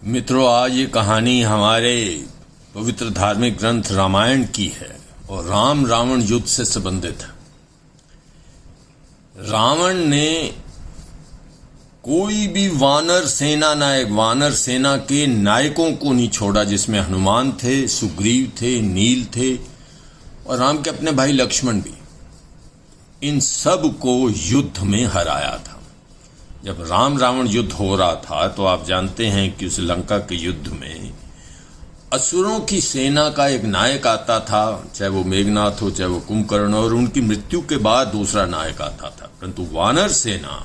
मित्रों, आज ये कहानी हमारे पवित्र धार्मिक ग्रंथ रामायण की है और राम रावण युद्ध से संबंधित है। रावण ने कोई भी वानर सेना के नायकों को नहीं छोड़ा, जिसमें हनुमान थे, सुग्रीव थे, नील थे और राम के अपने भाई लक्ष्मण भी। इन सब को युद्ध में हराया था। जब राम रावण युद्ध हो रहा था तो आप जानते हैं कि उस लंका के युद्ध में असुरों की सेना का एक नायक आता था, चाहे वो मेघनाथ हो, चाहे वो कुंभकर्ण हो, और उनकी मृत्यु के बाद दूसरा नायक आता था। परंतु वानर सेना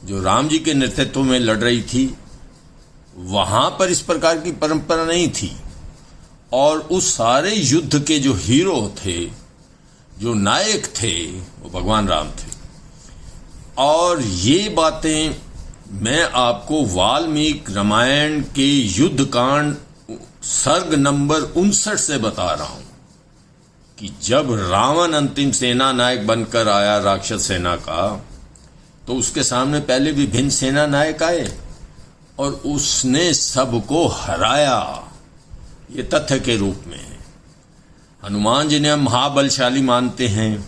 जो राम जी के नेतृत्व में लड़ रही थी, वहां पर इस प्रकार की परंपरा नहीं थी। और उस सारे युद्ध के जो हीरो थे, जो नायक थे, वो भगवान राम थे। और ये बातें मैं आपको वाल्मीकि रामायण के युद्ध कांड सर्ग नंबर 59 से बता रहा हूं कि जब रावण अंतिम सेना नायक बनकर आया राक्षस सेना का, तो उसके सामने पहले विभिन्न सेना नायक आए और उसने सबको हराया। ये तथ्य के रूप में है। हनुमान जी ने हम महाबलशाली मानते हैं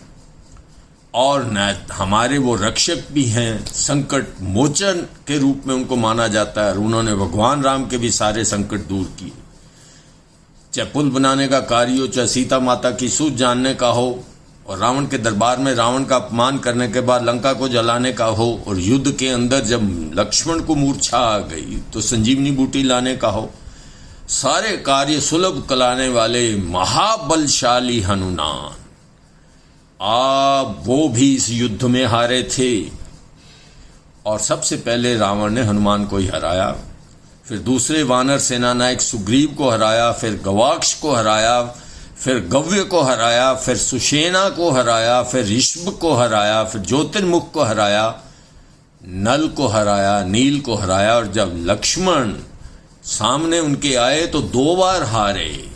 और हमारे वो रक्षक भी हैं, संकट मोचन के रूप में उनको माना जाता है। और उन्होंने भगवान राम के भी सारे संकट दूर किए, चाहे पुल बनाने का कार्य हो, चाहे सीता माता की सूझ जानने का हो, और रावण के दरबार में रावण का अपमान करने के बाद लंका को जलाने का हो, और युद्ध के अंदर जब लक्ष्मण को मूर्छा आ गई तो संजीवनी बूटी लाने का हो। सारे कार्य सुलभ कराने वाले महाबलशाली हनुमान, वो भी इस युद्ध में हारे थे। और सबसे पहले रावण ने हनुमान को ही हराया, फिर दूसरे वानर सेना नायक सुग्रीव को हराया, फिर गवाक्ष को हराया, फिर गव्य को हराया, फिर सुषेना को हराया, फिर ऋषभ को हराया, फिर ज्योतिर्मुख को हराया, नल को हराया, नील को हराया। और जब लक्ष्मण सामने उनके आए तो 2 बार हारे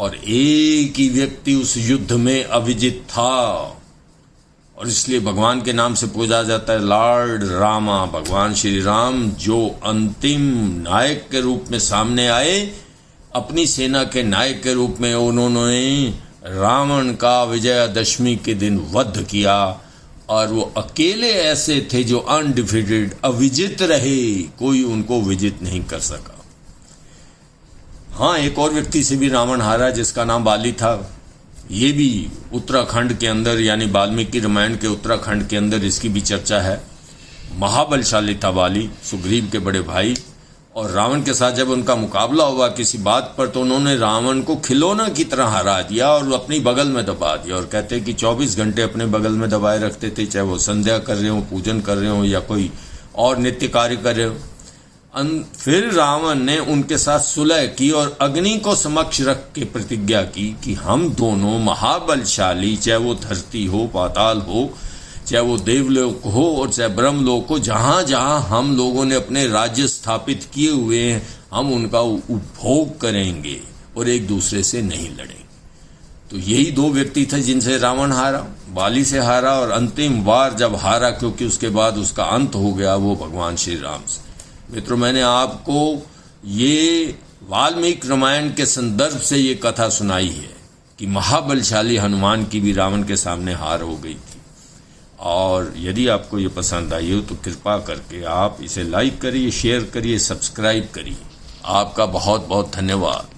और एक ही व्यक्ति उस युद्ध में अविजित था। और इसलिए भगवान के नाम से पूजा जाता है लॉर्ड रामा। भगवान श्री राम जो अंतिम नायक के रूप में सामने आए, अपनी सेना के नायक के रूप में, उन्होंने रावण का विजयादशमी के दिन वध किया। और वो अकेले ऐसे थे जो अनडिफीटेड, अविजित रहे, कोई उनको विजित नहीं कर सका। हाँ, एक और व्यक्ति से भी रावण हारा, जिसका नाम बाली था। ये भी उत्तराखंड के अंदर, यानी वाल्मीकि रामायण के उत्तराखंड के अंदर इसकी भी चर्चा है। महाबलशाली था बाली, सुग्रीव के बड़े भाई। और रावण के साथ जब उनका मुकाबला हुआ किसी बात पर, तो उन्होंने रावण को खिलौना की तरह हरा दिया और अपनी बगल में दबा दिया। और कहते कि 24 घंटे अपने बगल में दबाए रखते थे, चाहे वो संध्या कर रहे हो, पूजन कर रहे हो, या कोई और नित्य कार्य कर रहे हो। फिर रावण ने उनके साथ सुलह की और अग्नि को समक्ष रख के प्रतिज्ञा की कि हम दोनों महाबलशाली, चाहे वो धरती हो, पाताल हो, चाहे वो देवलोक हो और चाहे ब्रह्मलोक हो, जहां जहां हम लोगों ने अपने राज्य स्थापित किए हुए हैं, हम उनका उपभोग करेंगे और एक दूसरे से नहीं लड़ेंगे। तो यही 2 व्यक्ति थे जिनसे रावण हारा, बाली से हारा, और अंतिम बार जब हारा, क्योंकि उसके बाद उसका अंत हो गया, वो भगवान श्री राम से। मित्रों, मैंने आपको ये वाल्मीकि रामायण के संदर्भ से ये कथा सुनाई है कि महाबलशाली हनुमान की भी रावण के सामने हार हो गई थी। और यदि आपको ये पसंद आई हो तो कृपा करके आप इसे लाइक करिए, शेयर करिए, सब्सक्राइब करिए। आपका बहुत बहुत धन्यवाद।